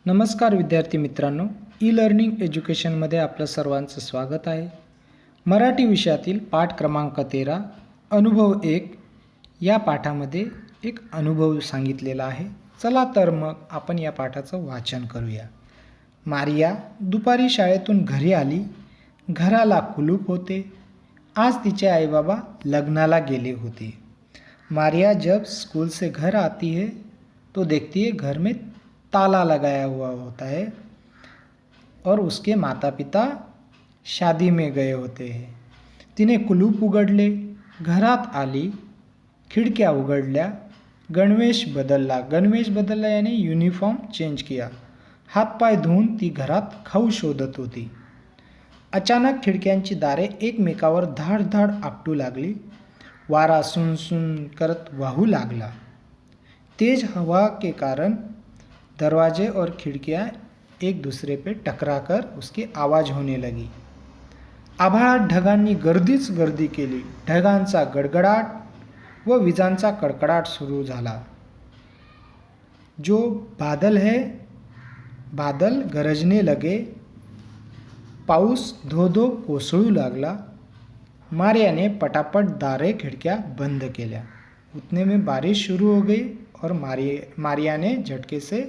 नमस्कार विद्यार्थी मित्रांनो, ई लर्निंग एज्युकेशनमध्ये आपलं सर्वांचं स्वागत आहे. मराठी विषयातील पाठ क्रमांक 13 अनुभव 1 या पाठामध्ये एक अनुभव सांगितलेला आहे. चला तर मग आपण या पाठाचं वाचन करूया. मारिया दुपारी शाळेतून घरी आली. घराला कुलूप होते. आज तिचे आईबाबा लग्नाला गेले होते. मारिया जब स्कूल से घर आती है तो देखती है घर में ताला लगाया हुआ होता है और उसके माता पिता शादी में गए होते हैं. तिने कुलूप उघडले. घरात आली. खिडक्या उघडल्या. गणवेश बदलला यानी युनिफॉर्म चेंज किया. हातपाय धुवून ती घरात खाऊ शोधत होती. अचानक खिडक्यांची दारे एकमेकावर धाड आपटू लागली. वारा सुन करत वाहू लागला. तेज हवा के कारण दरवाजे और खिड़कियां एक दूसरे पे टकराकर उसकी आवाज होने लगी. आभाळात ढगांनी गर्दी केली. ढगांचा गडगडाट व विजांचा कडकडाट सुरू झाला. जो बादल गरजने लगे. पाऊस धो कोसळू लागला. मारिया ने पटापट दारे खिड़कियां बंद केल्या. उतने में बारिश शुरू हो गई और मारिया ने झटके से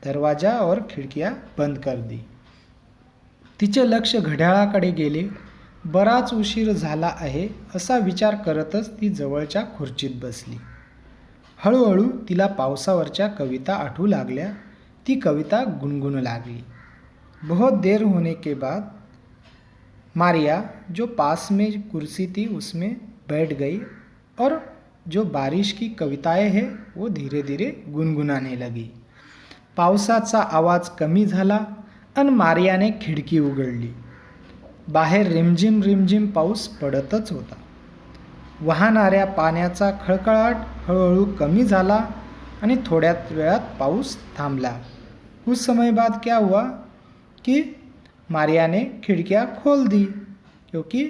दरवाजा और खिडकियां बंद कर दी. तिचे लक्ष घड्याळाकडे गेले. बराच उशीर झाला आहे असा विचार करतच ती जवळच्या खुर्चीत बसली. हळूहळू तिला पावसावरच्या कविता आठवू लागल्या. ती कविता गुणगुणू लागली. बहुत देर होने के बाद मारिया जो पास में कुर्सी थी उसमें बैठ गई और जो बारिश की कविताएं हैं वो धीरे धीरे गुनगुनाने लगी. पावसाचा आवाज कमी झाला आणि मारियाने खिडकी उघडली. बाहेर रिमझिम पाऊस पडतच होता. वाहणाऱ्या पाण्याचा खळखळाट हळूहळू कमी झाला आणि थोड्याच वेळात पाऊस थांबला. कुछ समय बाद क्या हुआ कि मारिया ने खिड़कियाँ खोल दी क्योंकि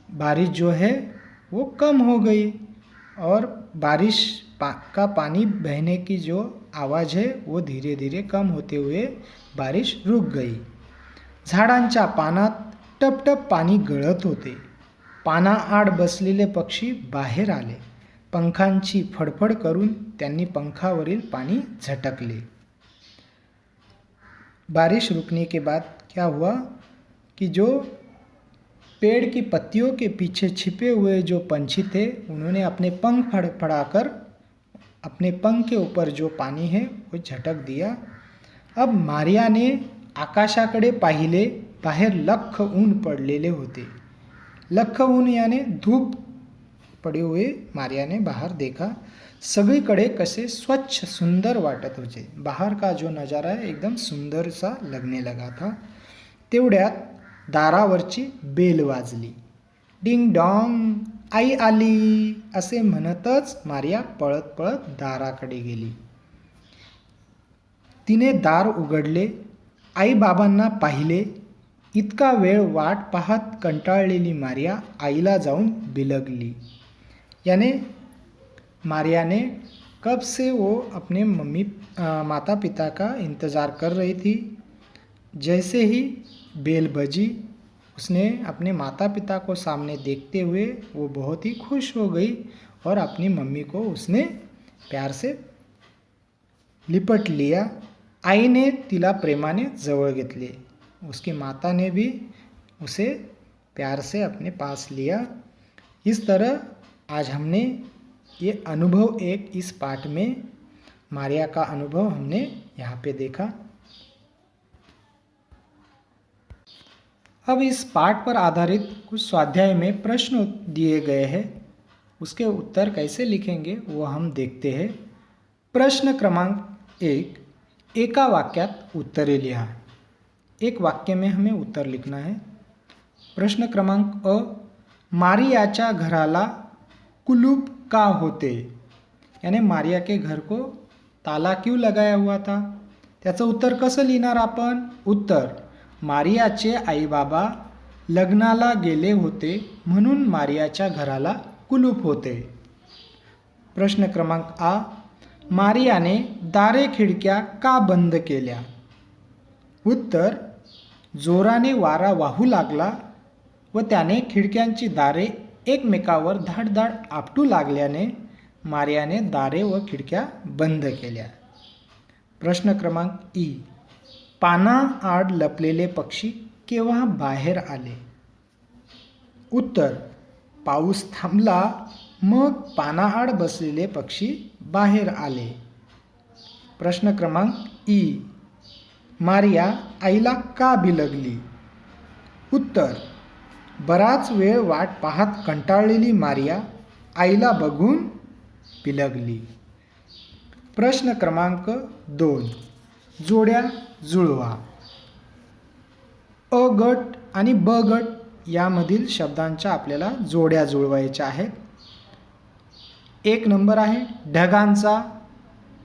बारिश जो है वो कम हो गई और बारिश का पानी बहने की जो आवाज़ है वो धीरे धीरे कम होते हुए बारिश रुक गई. झाडांच्या पानात टपटप पाणी गळत होते. पानाआड बसलेले पक्षी बाहेर आले. पंखांची फडफड करून त्यांनी पंखावरील पाणी झटकले. बारिश रुकने के बाद क्या हुआ कि जो पेड़ की पत्तियों के पीछे छिपे हुए जो पंछी थे उन्होंने अपने पंख फड़फड़ाकर अपने पंख के ऊपर जो पानी है वो झटक दिया. अब मारिया ने आकाशाकडे पाहिले. बाहेर लख ऊन पडलेले होते. लख ऊन याने धूप पड़े हुए मारिया ने बाहर देखा. सगळीकडे कसे स्वच्छ सुंदर वाटत होते. बाहर का जो नज़ारा है एकदम सुंदर सा लगने लगा था. तेवढ्यात दारावरची बेल वाजली. डिंग डॉंग, आई आली असे म्हणतच मारिया पळत दाराकडे गेली. तिने दार उघडले. आई बाबांना पाहिले. इतका वेळ वाट पाहत कंटाळलेली मारिया आईला जाऊन बिलगली. याने मारिया ने कब से वो अपने माता पिता का इंतज़ार कर रही थी. जैसे ही बेल बजी उसने अपने माता पिता को सामने देखते हुए वो बहुत ही खुश हो गई और अपनी मम्मी को उसने प्यार से लिपट लिया. आईने तिला प्रेमाने जवळ घेतले. उसकी माता ने भी उसे प्यार से अपने पास लिया. इस तरह आज हमने ये अनुभव एक इस पाठ में मारिया का अनुभव हमने यहाँ पे देखा. अब इस पाठ पर आधारित कुछ स्वाध्याय में प्रश्न दिए गए हैं. उसके उत्तर कैसे लिखेंगे वो हम देखते हैं. प्रश्न क्रमांक 1, एका वाक्यात उत्तरे लिहा. एक वाक्य में हमें उत्तर लिखना है. प्रश्न क्रमांक अ, मारियाच्या घराला कुलूप का होते. यानी मारिया के घर को ताला क्यों लगाया हुआ था. त्याचं उत्तर कसं लिहिणार आपण. उत्तर, मारियाचे आईबाबा लग्नाला गेले होते म्हणून मारियाच्या घराला कुलूप होते. प्रश्न क्रमांक आ, मारियाने दारे खिडक्या का बंद केल्या. उत्तर, जोराने वारा वाहू लागला व त्याने खिडक्यांची दारे एकमेकावर धाडधाड आपटू लागल्याने मारियाने दारे व खिडक्या बंद केल्या. प्रश्न क्रमांक ई. पानाआड लपलेले पक्षी केव्हा बाहेर आले? उत्तर, पाऊस थांबला मग पानाआड बसलेले पक्षी बाहेर आले. प्रश्न क्रमांक ई. मारिया आईला का बिलगली? उत्तर, बराच वेळ वाट पाहत कंटाळलेली मारिया आईला बघून बिलगली. प्रश्न क्रमांक 2. जोड्या जुळवा. अ गट आणि ब गट यामधील शब्दांच्या आपल्याला जोड्या जुळवायच्या आहेत. 1 नंबर आहे ढगांचा.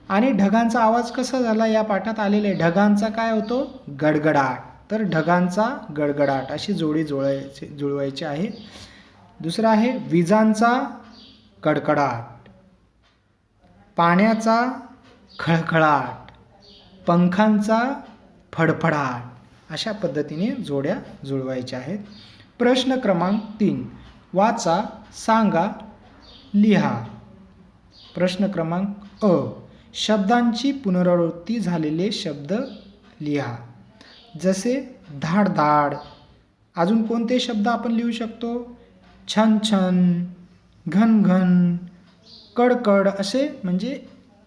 आणि ढगांचा आवाज कसा झाला या पाठात आलेले? ढगांचा काय होतो? गडगडाट. तर ढगांचा गडगडाट अशी जोडी जुळवायची आहे. दुसरा आहे विजांचा कडकडाट, पाण्याचा खळखळाट, पंखांचा फडफडाट. अशा पद्धतीने जोड्या जुळवायच्या आहेत. प्रश्न क्रमांक 3. वाचा, सांगा, लिहा. प्रश्न क्रमांक अ. शब्दांची पुनरावृत्ती झालेले शब्द लिहा. जसे धाडधाड. अजून कोणते शब्द आपण लिहू शकतो? छन छन, घनघन, कडकड. असे म्हणजे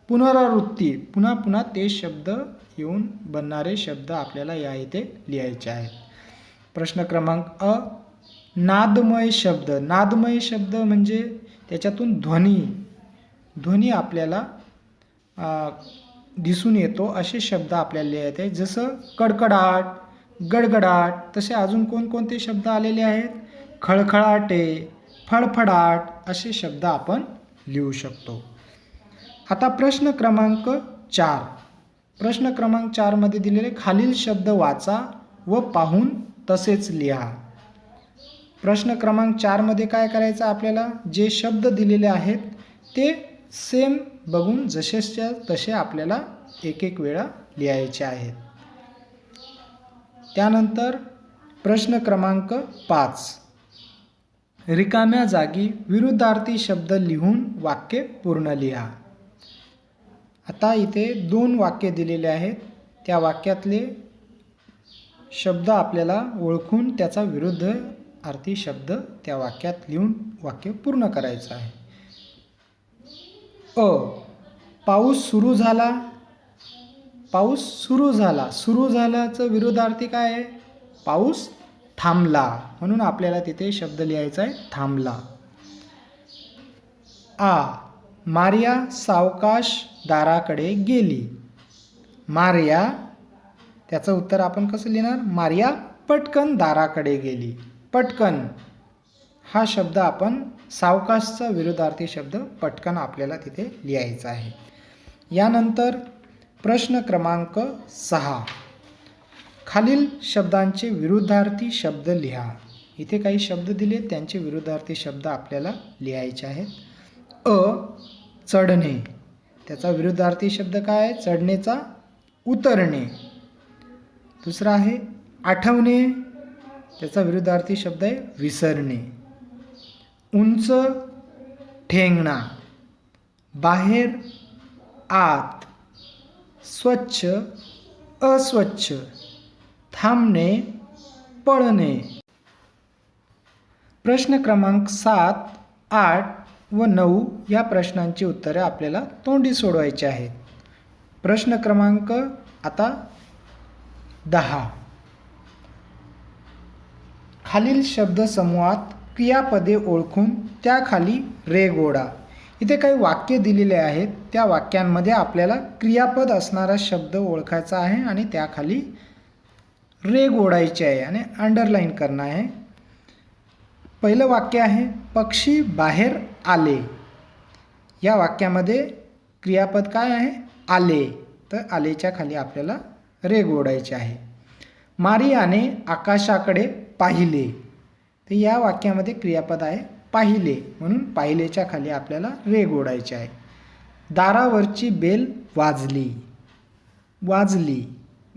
पुनरावृत्ती, पुन्हा पुन्हा ते शब्द येऊन बनणारे शब्द आपल्याला या इथे लिहायचे आहेत. प्रश्न क्रमांक अ. नादमय शब्द. नादमय शब्द म्हणजे त्याच्यातून ध्वनी आपल्याला दिसून येतो असे शब्द आपल्याला लिहायचे आहेत. जसं कडकडाट, गडगडाट. तसे अजून कोणकोणते शब्द आलेले आहेत? खळखळाटे, फडफडाट असे शब्द आपण लिहू शकतो. आता प्रश्न क्रमांक 4. प्रश्न क्रमांक 4 मध्ये दिलेले खालील शब्द वाचा व पाहून तसेच लिहा. प्रश्न क्रमांक 4 मध्ये काय करायचं आपल्याला? जे शब्द दिलेले आहेत ते सेम बघून जसेच्या तसे आपल्याला एक एक वेळा लिहायचे आहेत. त्यानंतर प्रश्न क्रमांक 5. रिकाम्या जागी विरुद्धार्थी शब्द लिहून वाक्य पूर्ण लिहा. आता इथे 2 वाक्य दिलेले आहेत. त्या वाक्यातले शब्द आपल्याला ओळखून त्याचा विरुद्धार्थी शब्द त्या वाक्यात लिहून वाक्य पूर्ण करायचं आहे. अ. पाऊस सुरू झाला. पाऊस सुरू झाला. सुरू झाल्याचं विरुद्धार्थी काय आहे? पाऊस थांबला. म्हणून आपल्याला तिथे शब्द लिहायचा आहे थांबला. आ. मारिया सावकाश दाराकडे गेली. मारिया, त्याचं उत्तर आपण कसं लिहिणार? मारिया पटकन दाराकडे गेली. पटकन हा शब्द आपण सावकाशचा विरुद्धार्थी शब्द पटकन आपल्याला तिथे लिहायचा आहे. यानंतर प्रश्न क्रमांक 6. खालील शब्दांचे विरुद्धार्थी शब्द लिहा. इथे काही शब्द दिले, त्यांचे विरुद्धार्थी शब्द आपल्याला लिहायचे आहेत. अ. चढणे. त्याचा विरुद्धार्थी शब्द काय आहे? चढणेचा उतरणे. दुसरा आहे आठवणे. त्याचा विरुद्धार्थी शब्द आहे विसरणे. उंच, ठेंगणा. बाहेर, आत. स्वच्छ, अस्वच्छ. थांबणे, पळणे. प्रश्न क्रमांक 7, 8 व 9 या प्रश्नांची उत्तरे आपल्याला तोंडी सोडवायची आहेत. प्रश्न क्रमांक आता 10. खालील शब्दसमूहात क्रियापदे ओळखून त्याखाली रेघ ओढा. इथे काही वाक्य दिलेले आहेत. त्या वाक्यांमध्ये आपल्याला क्रियापद असणारा शब्द ओळखायचा आहे आणि त्याखाली रेघ ओढायची आहे आणि अंडरलाईन करणं आहे. पहिलं वाक्य आहे पक्षी बाहेर आले. या वाक्यामध्ये क्रियापद काय आहे? आले. तर आलेच्या खाली आपल्याला रेघ ओढायची आहे. मारियाने आकाशाकडे पाहिले. तर या वाक्यामध्ये क्रियापद आहे पाहिले, म्हणून पाहिलेच्या खाली आपल्याला रेघ ओढायची आहे. दारावरची बेल वाजली. वाजली.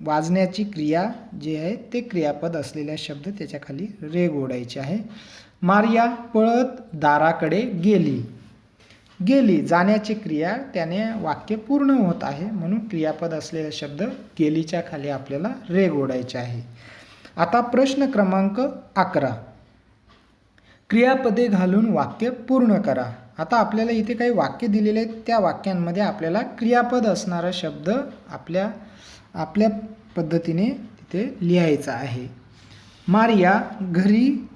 वाजण्याची क्रिया जी आहे ते क्रियापद असलेल्या शब्द त्याच्या खाली रेघ ओढायची आहे. मारिया पळत दाराकडे गेली. गेली जाण्याची क्रिया त्याने वाक्य पूर्ण होत आहे म्हणून क्रियापद असलेला शब्द गेलीच्या खाली आपल्याला रेघ ओढायचे आहे. आता प्रश्न क्रमांक 11. क्रियापदे घालून वाक्य पूर्ण करा. आता आपल्याला इथे काही वाक्य दिलेले आहेत त्या वाक्यांमध्ये आपल्याला क्रियापद असणारा शब्द आपल्या पद्धतीने तिथे लिहायचा आहे. मारिया घरी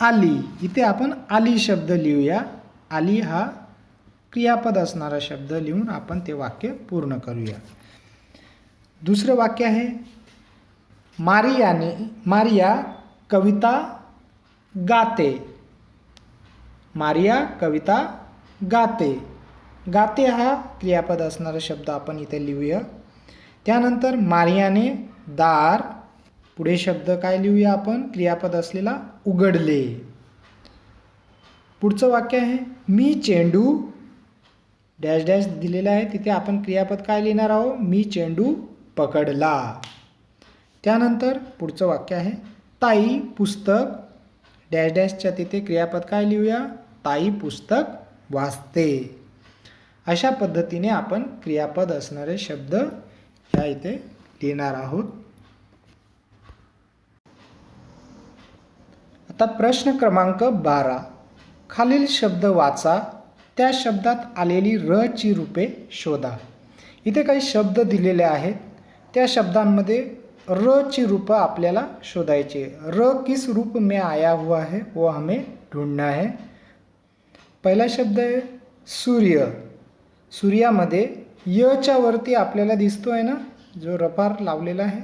आली. इथे आपण आली शब्द लिहूया. आली हा क्रियापद असणारा शब्द लिहून आपण ते वाक्य पूर्ण करूया. दुसरं वाक्य आहे मारिया कविता गाते. मारिया कविता गाते. गाते हा क्रियापद असणारा शब्द आपण इथे लिहूया. त्यानंतर मारियाने दार, पुढे शब्द काय लिहूया आपण क्रियापद असलेला उघडले. पुढचं वाक्य आहे मी चेंडू डॅश डॅश दिलेला आहे तिथे आपण क्रियापद काय लिहिणार आहोत मी चेंडू पकडला. त्यानंतर पुढचं वाक्य आहे ताई पुस्तक डॅश डॅशच्या तिथे क्रियापद काय लिहूया ताई पुस्तक वाचते. अशा पद्धतीने आपण क्रियापद असणारे शब्द ह्या इथे लिहिणार आहोत. आता प्रश्न क्रमांक 12. खालील शब्द वाचा. त्या शब्दात आलेली र ची रूपे शोधा. इथे काही शब्द दिलेले आहेत त्या शब्दांमध्ये र ची रूप आपल्याला शोधायची. र किस रूप में आया हुआ है वो हमें ढूंढना है. पहिला शब्द आहे सूर्य. सूर्यामध्ये य च्या वरती आपल्याला दिसतो आहे ना जो रफार लावलेला आहे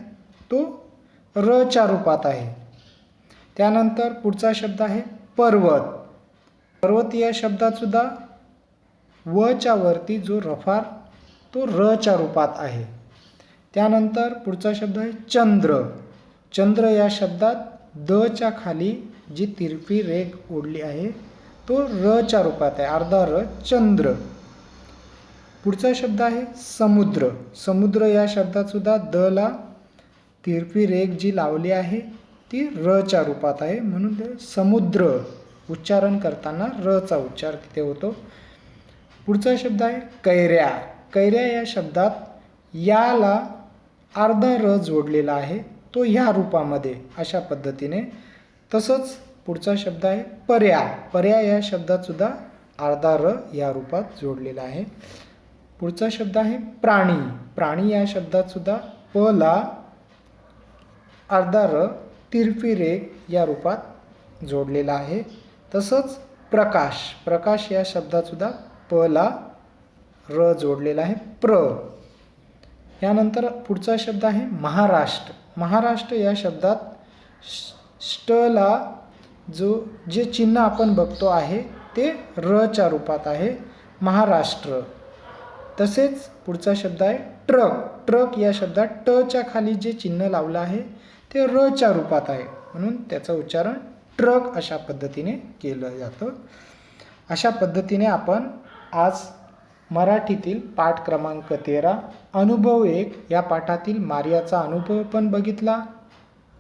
तो र च्या रूपात आहे. त्यानंतर पुढचा शब्द आहे पर्वत. पर्वत या शब्दात सुद्धा व च्या वरती जो रफार तो र च्या रूपात आहे. त्यानंतर पुढचा शब्द आहे चंद्र. चंद्र या शब्दात द च्या खाली जी तिरपी रेघ ओढली आहे तो र च्या रूपात आहे अर्धा र चंद्र. पुढचा शब्द आहे समुद्र. समुद्र या शब्दात सुद्धा द ला तिरपी रेघ जी लावली आहे ती र च्या रूपात आहे म्हणून ते समुद्र उच्चारण करताना र चा उच्चार तिथे होतो. पुढचा शब्द आहे कैऱ्या. कैऱ्या या शब्दात याला अर्धा र जोडलेला आहे तो ह्या रूपामध्ये अशा पद्धतीने. तसंच पुढचा शब्द आहे पर्या. पर्या या शब्दात सुद्धा अर्धा र या रूपात जोडलेला आहे. पुढचा शब्द आहे प्राणी. प्राणी या शब्दात सुद्धा प ला अर्धा र तिरपी रेघ या रूपात जोडलेला आहे. तसंच प्रकाश. प्रकाश या शब्दात सुद्धा प ला र जोडलेला आहे प्र. यानंतर पुढचा शब्द आहे महाराष्ट्र. महाराष्ट्र या शब्दात ष्ट ला जे चिन्ह आपण बघतो आहे ते र च्या रूपात आहे महाराष्ट्र. तसेच पुढचा शब्द आहे ट्रक. ट्रक या शब्दात ट च्या खाली जे चिन्ह लावलं आहे ते र च्या रूपात आहे म्हणून त्याचं उच्चारण ट्रक अशा पद्धतीने केलं जातं. अशा पद्धतीने आपण आज मराठीतील पाठ क्रमांक 13 अनुभव 1 या पाठातील मारियाचा अनुभव पण बघितला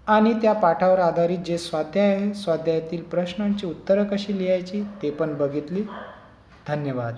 आणि त्या पाठावर आधारित जे स्वाध्याय आहे स्वाध्यायातील प्रश्नांची उत्तरं कशी लिहायची ते पण बघितली. धन्यवाद.